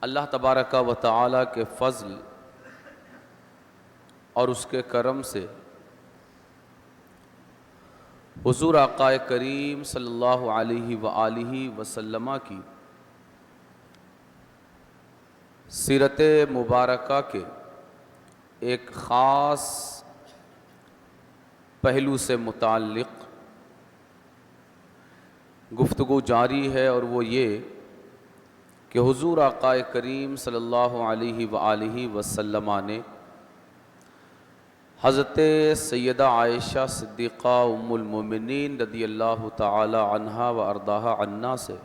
اللہ تبارک و تعالی کے فضل اور اس کے کرم سے حضور آقا کریم صلی اللہ علیہ وآلہ وسلم کی سیرت مبارکہ کے ایک خاص پہلو سے متعلق گفتگو جاری ہے، اور وہ یہ کہ حضور آقا کریم صلی اللہ علیہ وآلہ وسلم نے حضرت سیدہ عائشہ صدیقہ ام المومنین رضی اللہ تعالی عنہا و ارضاہا عنا سے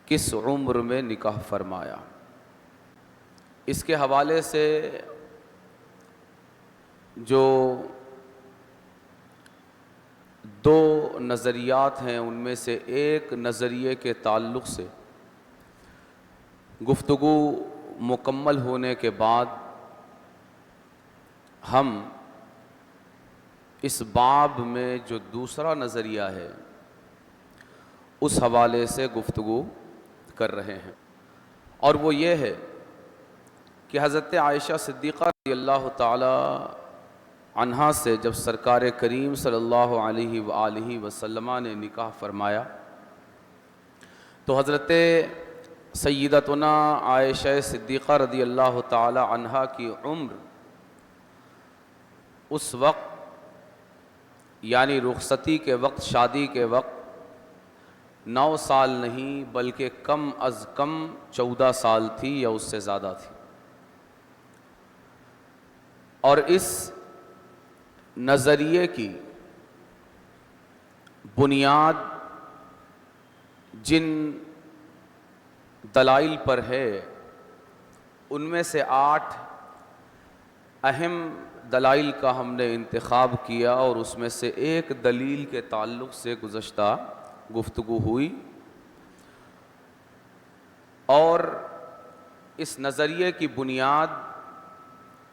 کس عمر میں نکاح فرمایا، اس کے حوالے سے جو دو نظریات ہیں ان میں سے ایک نظریے کے تعلق سے گفتگو مکمل ہونے کے بعد ہم اس باب میں جو دوسرا نظریہ ہے اس حوالے سے گفتگو کر رہے ہیں، اور وہ یہ ہے کہ حضرت عائشہ صدیقہ رضی اللہ تعالی عنہا سے جب سرکار کریم صلی اللہ علیہ وآلہ وسلم نے نکاح فرمایا تو حضرت سیدتنا عائشہ صدیقہ رضی اللہ تعالی عنہا کی عمر اس وقت یعنی رخصتی کے وقت، شادی کے وقت 9 سال نہیں بلکہ کم از کم 14 سال تھی یا اس سے زیادہ تھی، اور اس نظریے کی بنیاد جن دلائل پر ہے ان میں سے 8 اہم دلائل کا ہم نے انتخاب کیا، اور اس میں سے ایک دلیل کے تعلق سے گزشتہ گفتگو ہوئی، اور اس نظریے کی بنیاد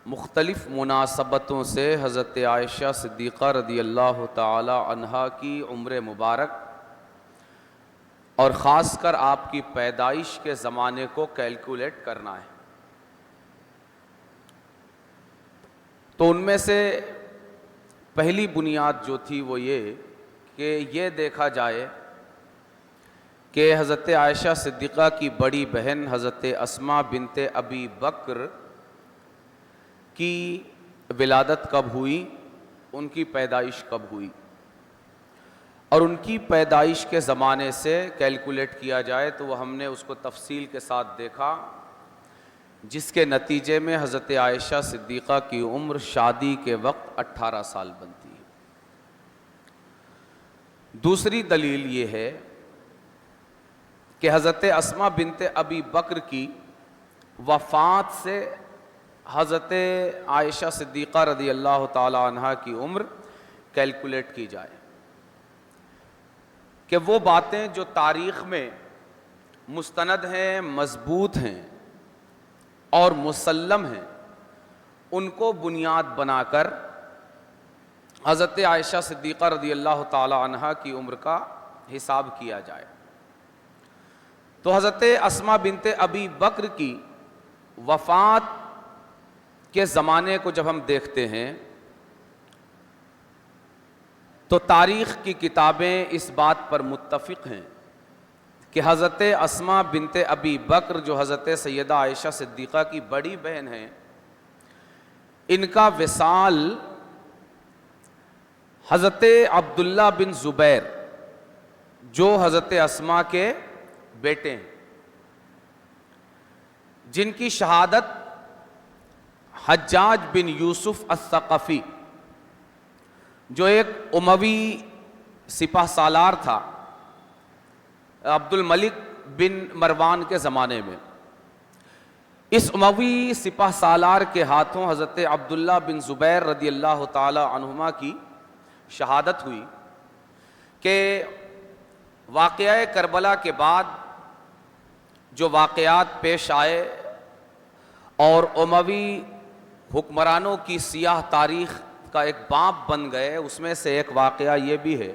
مختلف مناسبتوں سے حضرت عائشہ صدیقہ رضی اللہ تعالی عنہا کی عمر مبارک اور خاص کر آپ کی پیدائش کے زمانے کو کیلکولیٹ کرنا ہے۔ تو ان میں سے پہلی بنیاد جو تھی وہ یہ کہ یہ دیکھا جائے کہ حضرت عائشہ صدیقہ کی بڑی بہن حضرت اسماء بنت ابی بکر کی ولادت کب ہوئی، ان کی پیدائش کب ہوئی، اور ان کی پیدائش کے زمانے سے کیلکولیٹ کیا جائے تو وہ ہم نے اس کو تفصیل کے ساتھ دیکھا، جس کے نتیجے میں حضرت عائشہ صدیقہ کی عمر شادی کے وقت 18 سال بنتی ہے۔ دوسری دلیل یہ ہے کہ حضرت اسماء بنت ابی بکر کی وفات سے حضرت عائشہ صدیقہ رضی اللہ تعالی عنہا کی عمر کیلکولیٹ کی جائے، کہ وہ باتیں جو تاریخ میں مستند ہیں، مضبوط ہیں اور مسلم ہیں، ان کو بنیاد بنا کر حضرت عائشہ صدیقہ رضی اللہ تعالی عنہا کی عمر کا حساب کیا جائے۔ تو حضرت اسماء بنت ابی بکر کی وفات کے زمانے کو جب ہم دیکھتے ہیں تو تاریخ کی کتابیں اس بات پر متفق ہیں کہ حضرت اسماء بنت ابی بکر جو حضرت سیدہ عائشہ صدیقہ کی بڑی بہن ہیں، ان کا وصال حضرت عبداللہ بن زبیر جو حضرت اسماء کے بیٹے ہیں، جن کی شہادت حجاج بن یوسف الثقفی جو ایک اموی سپہ سالار تھا عبد الملک بن مروان کے زمانے میں، اس اموی سپہ سالار کے ہاتھوں حضرت عبداللہ بن زبیر رضی اللہ تعالی عنہما کی شہادت ہوئی، کہ واقعہ کربلا کے بعد جو واقعات پیش آئے اور اموی حکمرانوں کی سیاہ تاریخ کا ایک باب بن گئے، اس میں سے ایک واقعہ یہ بھی ہے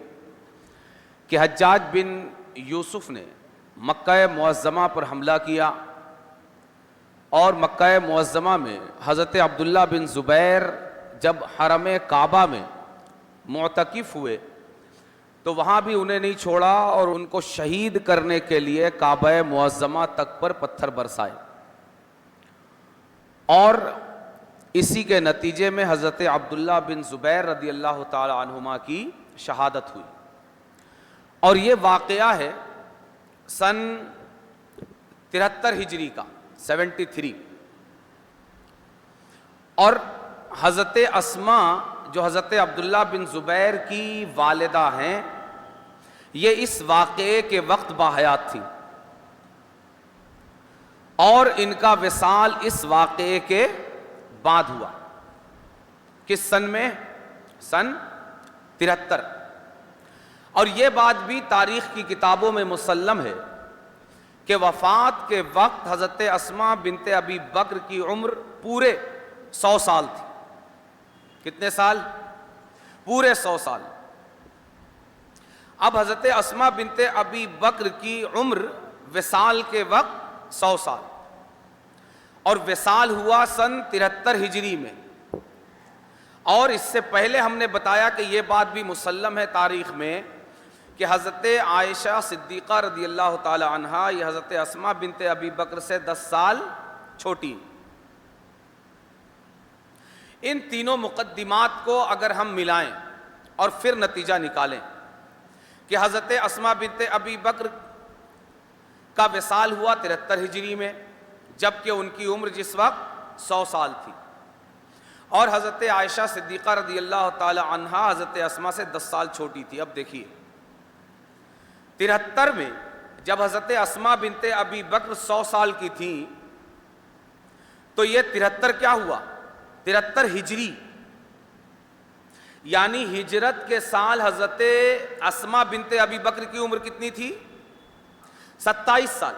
کہ حجاج بن یوسف نے مکہ معظمہ پر حملہ کیا، اور مکہ معظمہ میں حضرت عبداللہ بن زبیر جب حرم کعبہ میں معتکف ہوئے تو وہاں بھی انہیں نہیں چھوڑا اور ان کو شہید کرنے کے لیے کعبہ معظمہ تک پر پتھر برسائے، اور اسی کے نتیجے میں حضرت عبداللہ بن زبیر رضی اللہ تعالی عنہما کی شہادت ہوئی۔ اور یہ واقعہ ہے سن 73 ہجری کا، 73۔ اور حضرت اسما جو حضرت عبداللہ بن زبیر کی والدہ ہیں، یہ اس واقعے کے وقت باحیات تھی، اور ان کا وصال اس واقعے کے بعد ہوا۔ کس سن میں؟ سن 73۔ اور یہ بات بھی تاریخ کی کتابوں میں مسلم ہے کہ وفات کے وقت حضرت اسما بنت ابی بکر کی عمر پورے 100 سال تھی۔ کتنے سال؟ پورے 100 سال۔ اب حضرت اسما بنت ابی بکر کی عمر وصال کے وقت 100 سال، اور وصال ہوا سن 73 ہجری میں۔ اور اس سے پہلے ہم نے بتایا کہ یہ بات بھی مسلم ہے تاریخ میں کہ حضرت عائشہ صدیقہ رضی اللہ تعالی عنہا یہ حضرت اسما بنت ابی بکر سے 10 سال چھوٹی۔ ان تینوں مقدمات کو اگر ہم ملائیں اور پھر نتیجہ نکالیں کہ حضرت اسما بنت ابی بکر کا وصال ہوا 73 ہجری میں، جبکہ ان کی عمر جس وقت 100 سال تھی، اور حضرت عائشہ صدیقہ رضی اللہ تعالی عنہا حضرت اسما سے 10 سال چھوٹی تھی۔ اب دیکھیے 73 میں جب حضرت اسما بنت ابی بکر 100 سال کی تھی تو یہ 73 کیا ہوا؟ 73 ہجری، یعنی ہجرت کے سال حضرت اسما بنت ابی بکر کی عمر کتنی تھی؟ 27 سال۔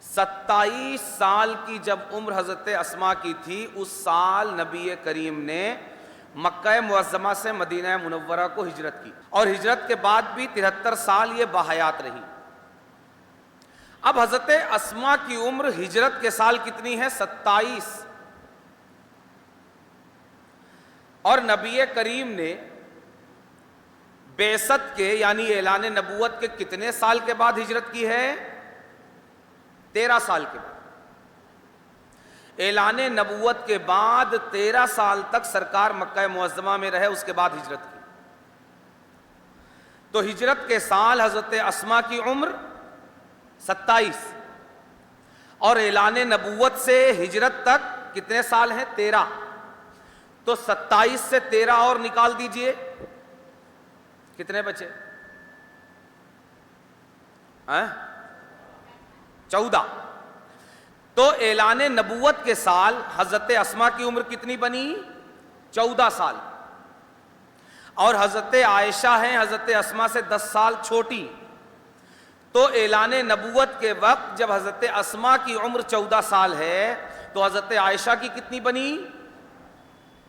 27 سال کی جب عمر حضرت اسما کی تھی، اس سال نبی کریم نے مکہ معظمہ سے مدینہ منورہ کو ہجرت کی، اور ہجرت کے بعد بھی 73 سال یہ باحیات رہی۔ اب حضرت اسما کی عمر ہجرت کے سال کتنی ہے؟ 27۔ اور نبی کریم نے بعثت کے یعنی اعلان نبوت کے کتنے سال کے بعد ہجرت کی ہے؟ 13 سال کے بعد۔ اعلان نبوت کے بعد 13 سال تک سرکار مکہ معظمہ میں رہے، اس کے بعد ہجرت کی۔ تو ہجرت کے سال حضرت اسما کی عمر 27، اور اعلان نبوت سے ہجرت تک کتنے سال ہیں؟ 13۔ تو 27 سے 13 اور نکال دیجئے، کتنے بچے؟ 14۔ تو اعلان نبوت کے سال حضرت اسما کی عمر کتنی بنی؟ 14 سال، اور حضرت عائشہ ہیں حضرت اسما سے 10 سال چھوٹی۔ تو اعلان نبوت کے وقت جب حضرت اسما کی عمر 14 سال ہے تو حضرت عائشہ کی کتنی بنی؟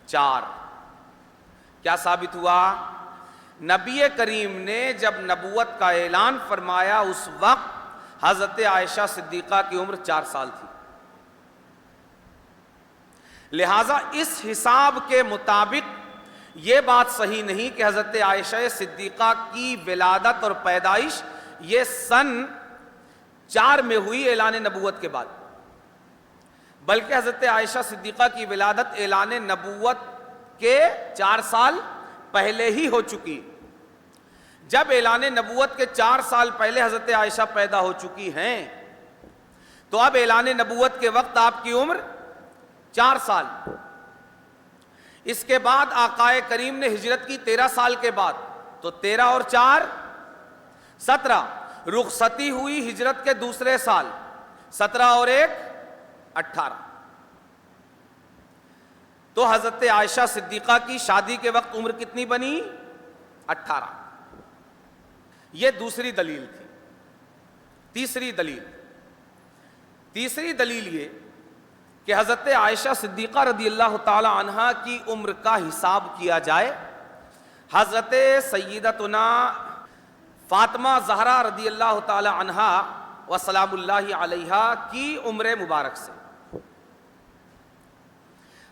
4۔ کیا ثابت ہوا؟ نبی کریم نے جب نبوت کا اعلان فرمایا اس وقت حضرت عائشہ صدیقہ کی عمر 4 سال تھی۔ لہٰذا اس حساب کے مطابق یہ بات صحیح نہیں کہ حضرت عائشہ صدیقہ کی ولادت اور پیدائش یہ سن 4 میں ہوئی اعلان نبوت کے بعد، بلکہ حضرت عائشہ صدیقہ کی ولادت اعلان نبوت کے 4 سال پہلے ہی ہو چکی۔ جب اعلان نبوت کے 4 سال پہلے حضرت عائشہ پیدا ہو چکی ہیں تو اب اعلان نبوت کے وقت آپ کی عمر 4 سال۔ اس کے بعد آقا کریم نے ہجرت کی 13 سال کے بعد، تو 13 اور 4 17۔ رخصتی ہوئی ہجرت کے دوسرے سال، 17 اور 1 18۔ تو حضرت عائشہ صدیقہ کی شادی کے وقت عمر کتنی بنی؟ 18۔ یہ دوسری دلیل تھی۔ تیسری دلیل یہ کہ حضرت عائشہ صدیقہ رضی اللہ تعالی عنہا کی عمر کا حساب کیا جائے، حضرت سیدتنا فاطمہ زہرا رضی اللہ تعالی عنہا و سلام اللہ علیہا کی عمر مبارک سے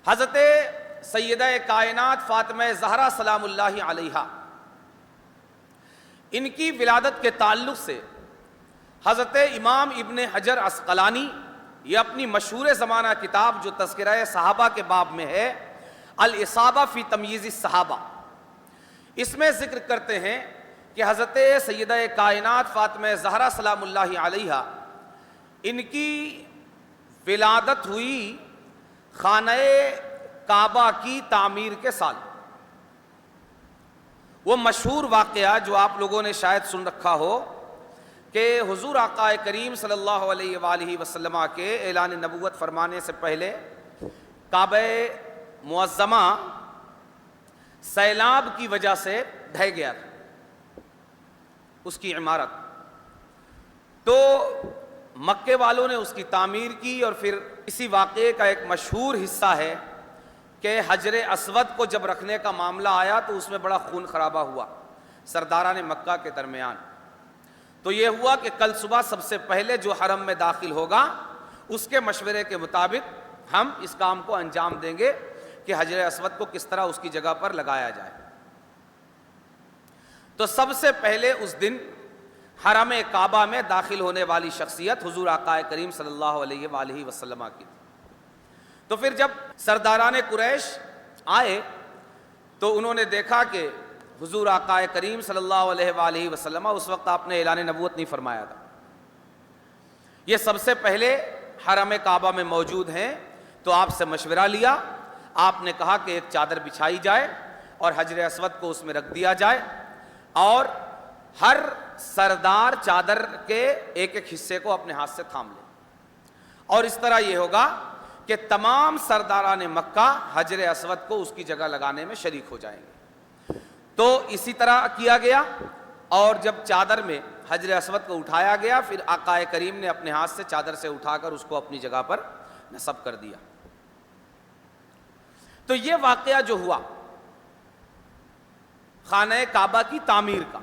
حضرت سیدہ کائنات فاطمہ زہرا سلام اللہ علیہا ان کی ولادت کے تعلق سے حضرت امام ابن حجر عسقلانی یہ اپنی مشہور زمانہ کتاب جو تذکرہ صحابہ کے باب میں ہے الاصابہ فی تمییز الصحابہ، اس میں ذکر کرتے ہیں کہ حضرت سیدہ کائنات فاطمہ زہرا سلام اللہ علیہا ان کی ولادت ہوئی خانہ کعبہ کی تعمیر کے سال۔ وہ مشہور واقعہ جو آپ لوگوں نے شاید سن رکھا ہو کہ حضور آقا کریم صلی اللہ علیہ وآلہ وسلم کے اعلان نبوت فرمانے سے پہلے کعبہ معظمہ سیلاب کی وجہ سے ڈھہ گیا تھا اس کی عمارت، تو مکے والوں نے اس کی تعمیر کی، اور پھر اسی واقعے کا ایک مشہور حصہ ہے کہ حجر اسود کو جب رکھنے کا معاملہ آیا تو اس میں بڑا خون خرابہ ہوا سرداران مکہ کے درمیان۔ تو یہ ہوا کہ کل صبح سب سے پہلے جو حرم میں داخل ہوگا اس کے مشورے کے مطابق ہم اس کام کو انجام دیں گے کہ حجر اسود کو کس طرح اس کی جگہ پر لگایا جائے۔ تو سب سے پہلے اس دن حرم کعبہ میں داخل ہونے والی شخصیت حضور آقا کریم صلی اللہ علیہ وآلہ وسلم کی تھی۔ تو پھر جب سرداران قریش آئے تو انہوں نے دیکھا کہ حضور آقا کریم صلی اللہ علیہ وآلہ وسلم، اس وقت آپ نے اعلان نبوت نہیں فرمایا تھا، یہ سب سے پہلے حرم کعبہ میں موجود ہیں، تو آپ سے مشورہ لیا، آپ نے کہا کہ ایک چادر بچھائی جائے اور حجر اسود کو اس میں رکھ دیا جائے، اور ہر سردار چادر کے ایک ایک حصے کو اپنے ہاتھ سے تھام لے، اور اس طرح یہ ہوگا کہ تمام سرداران مکہ حجر اسود کو اس کی جگہ لگانے میں شریک ہو جائیں گے۔ تو اسی طرح کیا گیا، اور جب چادر میں حجر اسود کو اٹھایا گیا، پھر آقا کریم نے اپنے ہاتھ سے چادر سے اٹھا کر اس کو اپنی جگہ پر نصب کر دیا۔ تو یہ واقعہ جو ہوا خانہ کعبہ کی تعمیر کا،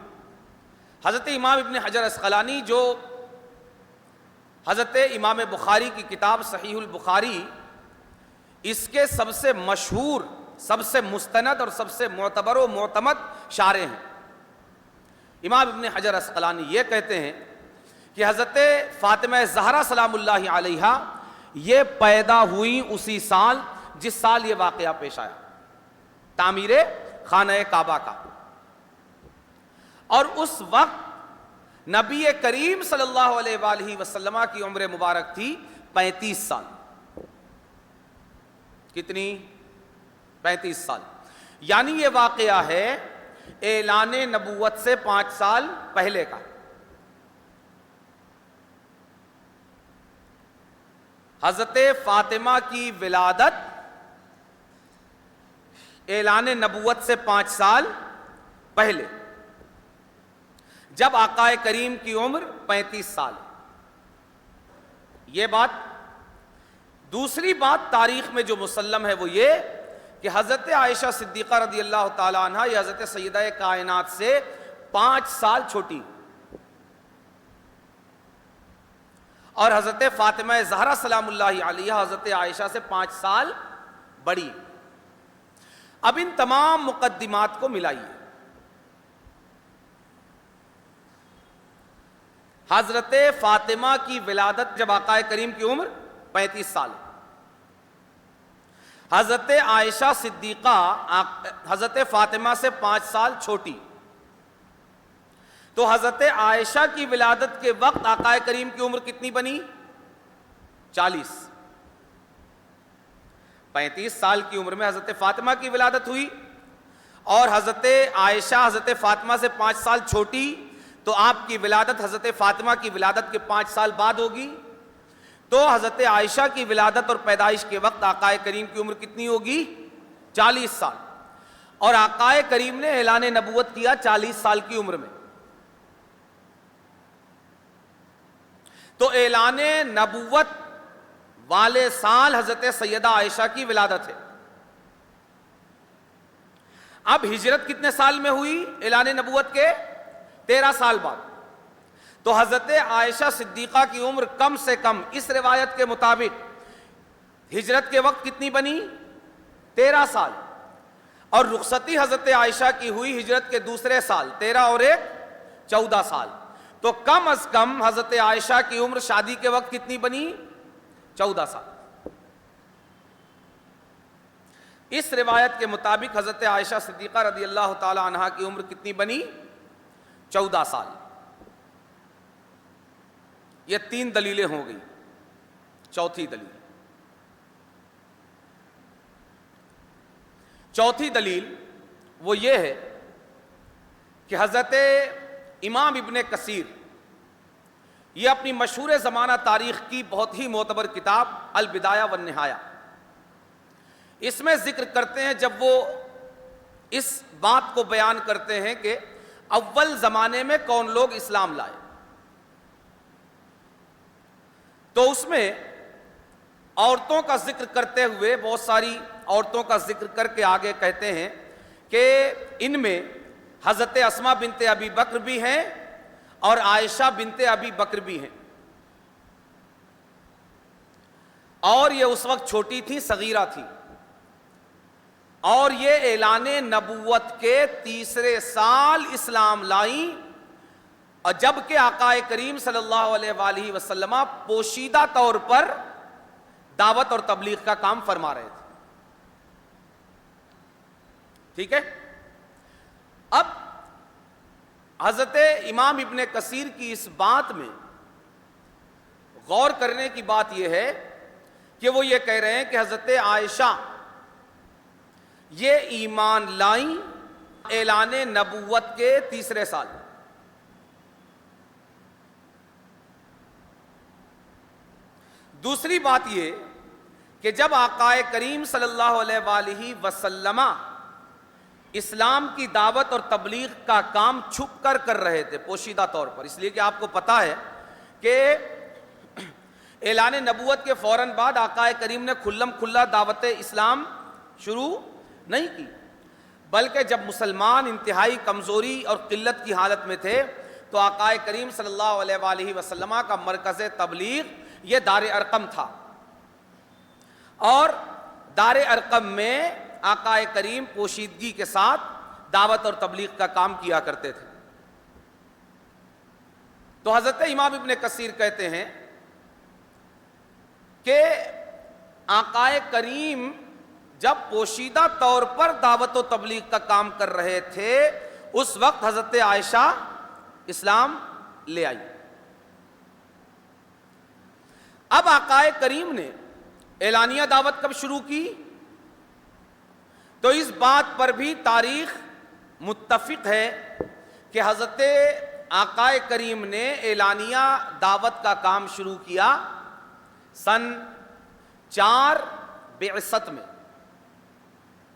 حضرت امام ابن حجر عسقلانی جو حضرت امام بخاری کی کتاب صحیح البخاری، اس کے سب سے مشہور، سب سے مستند اور سب سے معتبر و معتمد شارح ہیں، امام ابن حجر عسقلانی یہ کہتے ہیں کہ حضرت فاطمہ زہرا سلام اللہ علیہا یہ پیدا ہوئی اسی سال جس سال یہ واقعہ پیش آیا، تعمیر خانہ کعبہ کا، اور اس وقت نبی کریم صلی اللہ علیہ وآلہ وسلم کی عمر مبارک تھی 35 سال۔ کتنی؟ 35 سال، یعنی یہ واقعہ ہے اعلان نبوت سے 5 سال پہلے کا۔ حضرت فاطمہ کی ولادت اعلان نبوت سے 5 سال پہلے، جب آقا کریم کی عمر 35 سال۔ یہ بات، دوسری بات تاریخ میں جو مسلم ہے وہ یہ کہ حضرت عائشہ صدیقہ رضی اللہ تعالی عنہ یہ حضرت سیدہ کائنات سے 5 سال چھوٹی، اور حضرت فاطمہ زہرا سلام اللہ علیہا حضرت عائشہ سے 5 سال بڑی۔ اب ان تمام مقدمات کو ملائیے، حضرت فاطمہ کی ولادت جب آقا کریم کی عمر 35 سال، حضرت عائشہ صدیقہ حضرت فاطمہ سے 5 سال چھوٹی، تو حضرت عائشہ کی ولادت کے وقت آقا کریم کی عمر کتنی بنی؟ 40۔ 35 سال کی عمر میں حضرت فاطمہ کی ولادت ہوئی، اور حضرت عائشہ حضرت فاطمہ سے 5 سال چھوٹی، تو آپ کی ولادت حضرت فاطمہ کی ولادت کے 5 سال بعد ہوگی، تو حضرت عائشہ کی ولادت اور پیدائش کے وقت آقا کریم کی عمر کتنی ہوگی؟ 40 سال، اور آقا کریم نے اعلان نبوت کیا 40 سال کی عمر میں۔ تو اعلان نبوت والے سال حضرت سیدہ عائشہ کی ولادت ہے۔ اب ہجرت کتنے سال میں ہوئی؟ اعلان نبوت کے 13 سال بعد۔ تو حضرت عائشہ صدیقہ کی عمر کم سے کم اس روایت کے مطابق ہجرت کے وقت کتنی بنی؟ 13 سال، اور رخصتی حضرت عائشہ کی ہوئی ہجرت کے دوسرے سال، 13 اور 1 14 سال، تو کم از کم حضرت عائشہ کی عمر شادی کے وقت کتنی بنی؟ 14 سال۔ اس روایت کے مطابق حضرت عائشہ صدیقہ رضی اللہ تعالی عنہا کی عمر کتنی بنی؟ 14 سال۔ یہ 3 دلیلیں ہو گئی۔ چوتھی دلیل وہ یہ ہے کہ حضرت امام ابن کثیر یہ اپنی مشہور زمانہ تاریخ کی بہت ہی معتبر کتاب البدایہ والنہایہ، اس میں ذکر کرتے ہیں، جب وہ اس بات کو بیان کرتے ہیں کہ اول زمانے میں کون لوگ اسلام لائے، تو اس میں عورتوں کا ذکر کرتے ہوئے بہت ساری عورتوں کا ذکر کر کے آگے کہتے ہیں کہ ان میں حضرت اسماء بنت ابی بکر بھی ہیں اور عائشہ بنت ابی بکر بھی ہیں، اور یہ اس وقت چھوٹی تھی، صغیرہ تھی، اور یہ اعلان نبوت کے 3 سال اسلام لائیں، اور جبکہ آقا کریم صلی اللہ علیہ وآلہ وسلم پوشیدہ طور پر دعوت اور تبلیغ کا کام فرما رہے تھے۔ ٹھیک ہے، اب حضرت امام ابن کثیر کی اس بات میں غور کرنے کی بات یہ ہے کہ وہ یہ کہہ رہے ہیں کہ حضرت عائشہ یہ ایمان لائیں اعلان نبوت کے 3 سال۔ دوسری بات یہ کہ جب آقا کریم صلی اللہ علیہ وآلہ وسلم اسلام کی دعوت اور تبلیغ کا کام چھپ کر کر رہے تھے، پوشیدہ طور پر، اس لیے کہ آپ کو پتا ہے کہ اعلان نبوت کے فوراً بعد آقا کریم نے کھلم کھلا دعوت اسلام شروع نہیں کی، بلکہ جب مسلمان انتہائی کمزوری اور قلت کی حالت میں تھے تو آقا کریم صلی اللہ علیہ وآلہ وسلم کا مرکز تبلیغ یہ دار ارقم تھا، اور دار ارقم میں آقا کریم پوشیدگی کے ساتھ دعوت اور تبلیغ کا کام کیا کرتے تھے۔ تو حضرت امام ابن کثیر کہتے ہیں کہ آقا کریم جب پوشیدہ طور پر دعوت و تبلیغ کا کام کر رہے تھے اس وقت حضرت عائشہ اسلام لے آئی۔ اب آقا کریم نے اعلانیہ دعوت کب شروع کی؟ تو اس بات پر بھی تاریخ متفق ہے کہ حضرت آقا کریم نے اعلانیہ دعوت کا کام شروع کیا سن 4 بعثت میں،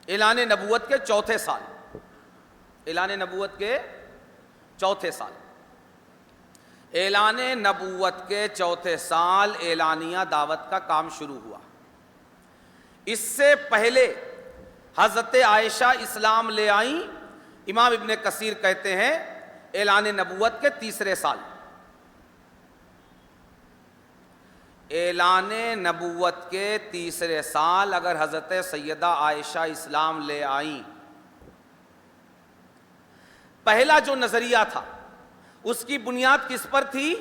اعلان نبوت کے 4تھے سال، اعلان نبوت کے 4تھے سال، اعلان نبوت کے 4تھے سال اعلانیہ دعوت کا کام شروع ہوا۔ اس سے پہلے حضرت عائشہ اسلام لے آئیں، امام ابن کثیر کہتے ہیں اعلان نبوت کے 3 سال۔ اعلان نبوت کے 3 سال اگر حضرت سیدہ عائشہ اسلام لے آئیں، پہلا جو نظریہ تھا اس کی بنیاد کس پر تھی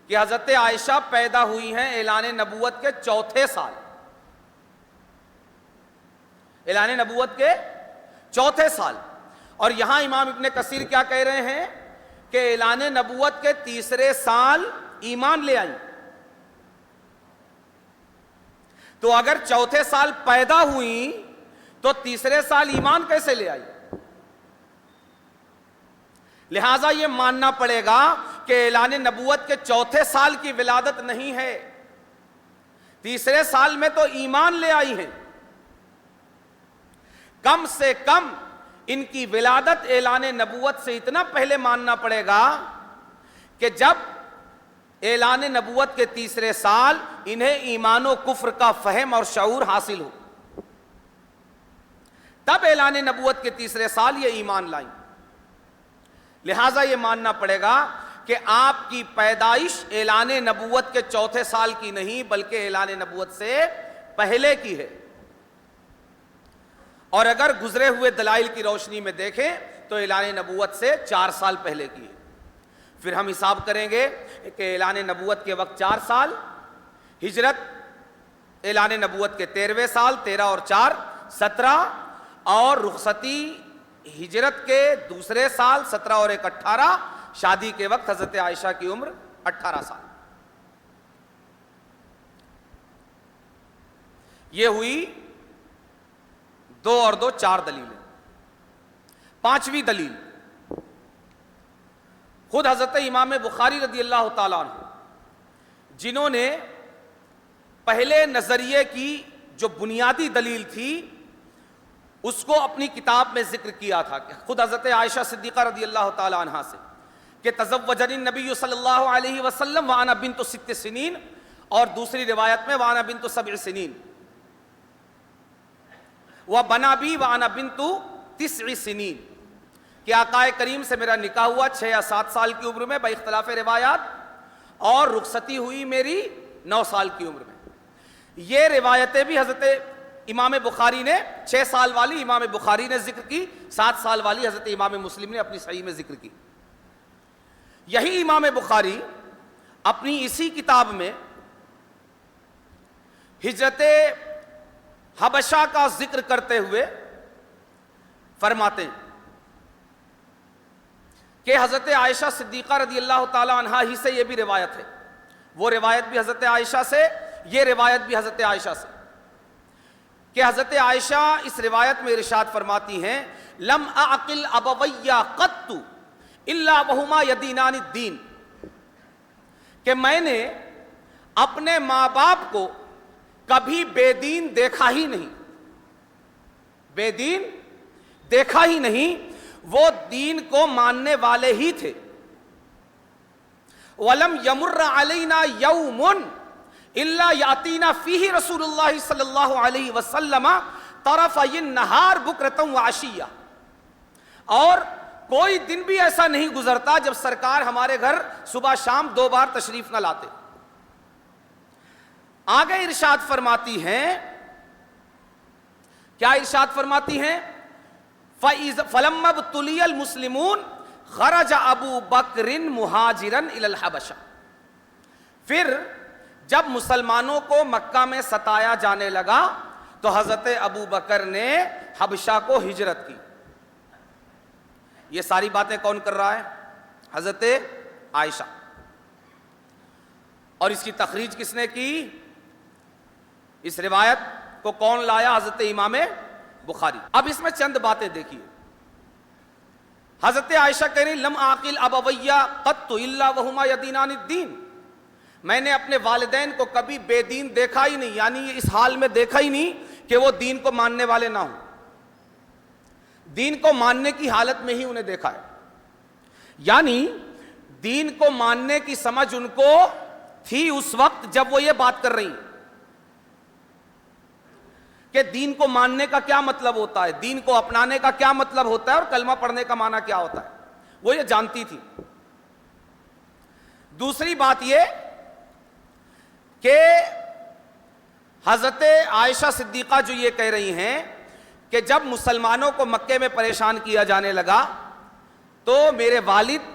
کہ حضرت عائشہ پیدا ہوئی ہیں اعلان نبوت کے 4تھے سال، اعلان نبوت کے 4تھے سال، اور یہاں امام ابن کثیر کیا کہہ رہے ہیں کہ اعلان نبوت کے 3 سال ایمان لے آئیں۔ تو اگر 4تھے سال پیدا ہوئی تو 3 سال ایمان کیسے لے آئی؟ لہٰذا یہ ماننا پڑے گا کہ اعلان نبوت کے 4تھے سال کی ولادت نہیں ہے، 3 سال میں تو ایمان لے آئی ہیں۔ کم سے کم ان کی ولادت اعلان نبوت سے اتنا پہلے ماننا پڑے گا کہ جب اعلان نبوت کے 3 سال انہیں ایمان و کفر کا فہم اور شعور حاصل ہو، تب اعلان نبوت کے 3 سال یہ ایمان لائیں۔ لہٰذا یہ ماننا پڑے گا کہ آپ کی پیدائش اعلان نبوت کے چوتھے سال کی نہیں بلکہ اعلان نبوت سے پہلے کی ہے، اور اگر گزرے ہوئے دلائل کی روشنی میں دیکھیں تو اعلان نبوت سے 4 سال پہلے کی ہے۔ پھر ہم حساب کریں گے کہ اعلان نبوت کے وقت 4 سال، ہجرت اعلان نبوت کے 13ویں سال، 13 اور 4 17، اور رخصتی ہجرت کے دوسرے سال 17 اور 1 18، شادی کے وقت حضرت عائشہ کی عمر 18 سال۔ یہ ہوئی 2 اور 2 4 دلیلیں۔ 5ویں دلیل، خود حضرت امام بخاری رضی اللہ تعالیٰ عنہ، جنہوں نے پہلے نظریے کی جو بنیادی دلیل تھی اس کو اپنی کتاب میں ذکر کیا تھا، کہ خود حضرت عائشہ صدیقہ رضی اللہ تعالیٰ عنہا سے کہ تزوجنی النبی صلی اللہ علیہ وسلم وانا بنت 6 سنین، اور دوسری روایت میں وانا بنت 7 سنین، وبنا بی وانا بنت 9 سنین، کہ آقا کریم سے میرا نکاح ہوا 6 یا 7 سال کی عمر میں باختلاف روایات، اور رخصتی ہوئی میری 9 سال کی عمر میں۔ یہ روایتیں بھی حضرت امام بخاری نے 6 سال والی امام بخاری نے ذکر کی، 7 سال والی حضرت امام مسلم نے اپنی صحیح میں ذکر کی۔ یہی امام بخاری اپنی اسی کتاب میں ہجرت حبشہ کا ذکر کرتے ہوئے فرماتے ہیں کہ حضرت عائشہ صدیقہ رضی اللہ تعالی عنہا ہی سے یہ بھی روایت ہے، وہ روایت بھی حضرت عائشہ سے، یہ روایت بھی حضرت عائشہ سے، کہ حضرت عائشہ اس روایت میں ارشاد فرماتی ہیں لم اعقل ابویہ قط الا وہما یدینان الدین، کہ میں نے اپنے ماں باپ کو کبھی بے دین دیکھا ہی نہیں، بے دین دیکھا ہی نہیں، وہ دین کو ماننے والے ہی تھے۔ وَلَمْ يَمُرَّ عَلَيْنَا يَوْمٌ إِلَّا يَأْتِينَا فِيهِ رَسُولُ اللَّهِ صلی اللہ علیہ وسلم طَرَفَيِ النَّهَارِ بُكْرَةً وَعَشِيًّا، اور کوئی دن بھی ایسا نہیں گزرتا جب سرکار ہمارے گھر صبح شام 2 بار تشریف نہ لاتے۔ آگے ارشاد فرماتی ہیں، کیا ارشاد فرماتی ہیں؟ فَلَمَّا ابْتُلِيَ الْمُسْلِمُونَ خَرَجَ أَبُو بَكْرٍ مُهَاجِرًا إِلَى الْحَبَشَةِ، پھر جب مسلمانوں کو مکہ میں ستایا جانے لگا تو حضرت ابو بکر نے حبشہ کو ہجرت کی۔ یہ ساری باتیں کون کر رہا ہے؟ حضرت عائشہ۔ اور اس کی تخریج کس نے کی؟ اس روایت کو کون لایا؟ حضرت امام بخاری۔ اب اس میں چند باتیں دیکھیے۔ حضرت عائشہ کہہ رہی لم عاقل ابویہ قط الا وہما یدینان الدین، میں نے اپنے والدین کو کبھی بے دین دیکھا ہی نہیں، یعنی اس حال میں دیکھا ہی نہیں کہ وہ دین کو ماننے والے نہ ہوں، دین کو ماننے کی حالت میں ہی انہیں دیکھا ہے، یعنی دین کو ماننے کی سمجھ ان کو تھی اس وقت جب وہ یہ بات کر رہی ہیں کہ دین کو ماننے کا کیا مطلب ہوتا ہے، دین کو اپنانے کا کیا مطلب ہوتا ہے، اور کلمہ پڑھنے کا معنی کیا ہوتا ہے، وہ یہ جانتی تھی۔ دوسری بات یہ کہ حضرت عائشہ صدیقہ جو یہ کہہ رہی ہیں کہ جب مسلمانوں کو مکے میں پریشان کیا جانے لگا تو میرے والد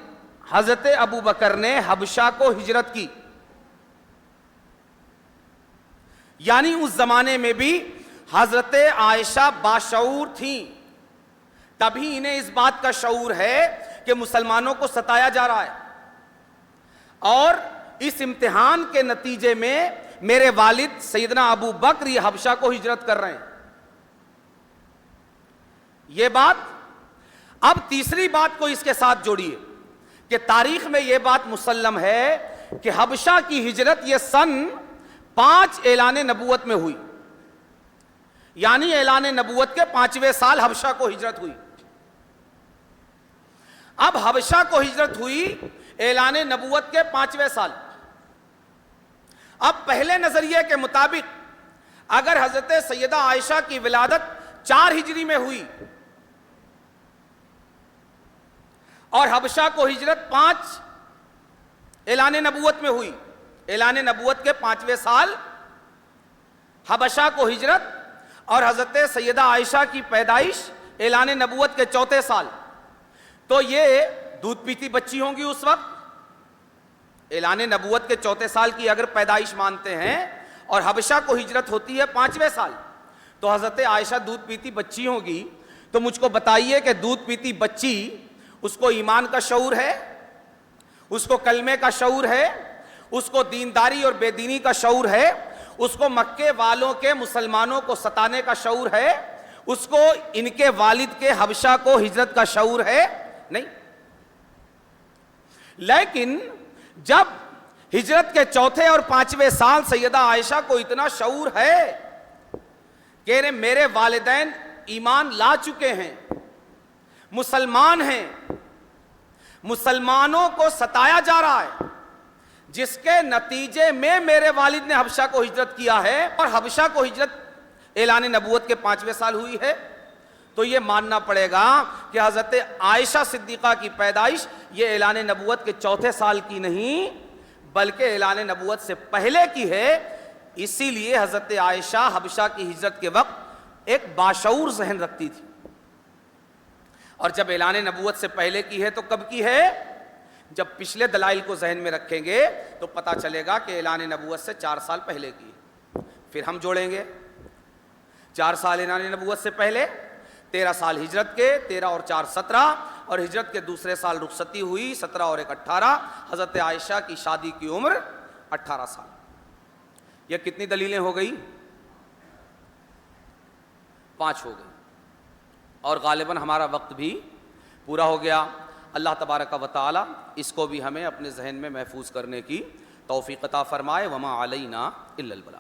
حضرت ابو بکر نے حبشہ کو ہجرت کی، یعنی اس زمانے میں بھی حضرت عائشہ باشعور تھیں، تبھی انہیں اس بات کا شعور ہے کہ مسلمانوں کو ستایا جا رہا ہے، اور اس امتحان کے نتیجے میں میرے والد سیدنا ابو بکر یہ حبشہ کو ہجرت کر رہے ہیں۔ یہ بات، اب تیسری بات کو اس کے ساتھ جوڑیے کہ تاریخ میں یہ بات مسلم ہے کہ حبشہ کی ہجرت یہ سن 5 اعلان نبوت میں ہوئی، یعنی اعلان نبوت کے 5ویں سال حبشہ کو ہجرت ہوئی۔ اب حبشہ کو ہجرت ہوئی اعلان نبوت کے 5ویں سال۔ اب پہلے نظریے کے مطابق اگر حضرت سیدہ عائشہ کی ولادت 4 ہجری میں ہوئی اور حبشہ کو ہجرت 5 اعلان نبوت میں ہوئی. اعلان نبوت کے 5ویں سال حبشہ کو ہجرت اور حضرت سیدہ عائشہ کی پیدائش اعلان نبوت کے 4تھے سال. تو یہ دودھ پیتی بچی ہوں گی اس وقت. اعلان نبوت کے 4تھے سال کی اگر پیدائش مانتے ہیں اور حبشہ کو ہجرت ہوتی ہے 5ویں سال, تو حضرت عائشہ دودھ پیتی بچی ہوگی. تو مجھ کو بتائیے کہ دودھ پیتی بچی, اس کو ایمان کا شعور ہے, اس کو کلمے کا شعور ہے, اس کو دینداری اور بے دینی کا شعور ہے, اس کو مکے والوں کے مسلمانوں کو ستانے کا شعور ہے, اس کو ان کے والد کے حبشہ کو ہجرت کا شعور ہے؟ نہیں. لیکن جب ہجرت کے 4تھے اور 5ویں سال سیدہ عائشہ کو اتنا شعور ہے کہ میرے والدین ایمان لا چکے ہیں, مسلمان ہیں, مسلمانوں کو ستایا جا رہا ہے, جس کے نتیجے میں میرے والد نے حبشہ کو ہجرت کیا ہے, اور حبشہ کو ہجرت اعلان نبوت کے 5ویں سال ہوئی ہے, تو یہ ماننا پڑے گا کہ حضرت عائشہ صدیقہ کی پیدائش یہ اعلان نبوت کے 4تھے سال کی نہیں بلکہ اعلان نبوت سے پہلے کی ہے. اسی لیے حضرت عائشہ حبشہ کی ہجرت کے وقت ایک باشعور ذہن رکھتی تھی, اور جب اعلان نبوت سے پہلے کی ہے تو کب کی ہے؟ جب پچھلے دلائل کو ذہن میں رکھیں گے تو پتا چلے گا کہ اعلان نبوت سے 4 سال پہلے کی ہے. پھر ہم جوڑیں گے 4 سال اعلان نبوت سے پہلے, 13 سال ہجرت کے, 13 اور 4 17, اور ہجرت کے دوسرے سال رخصتی ہوئی 17 اور 1 18. حضرت عائشہ کی شادی کی عمر 18 سال. یہ کتنی دلیلیں ہو گئی؟ 5 ہو گئی. اور غالباً ہمارا وقت بھی پورا ہو گیا. اللہ تبارک و تعالی اس کو بھی ہمیں اپنے ذہن میں محفوظ کرنے کی توفیق عطا فرمائے. وما علینا الا البلاغ.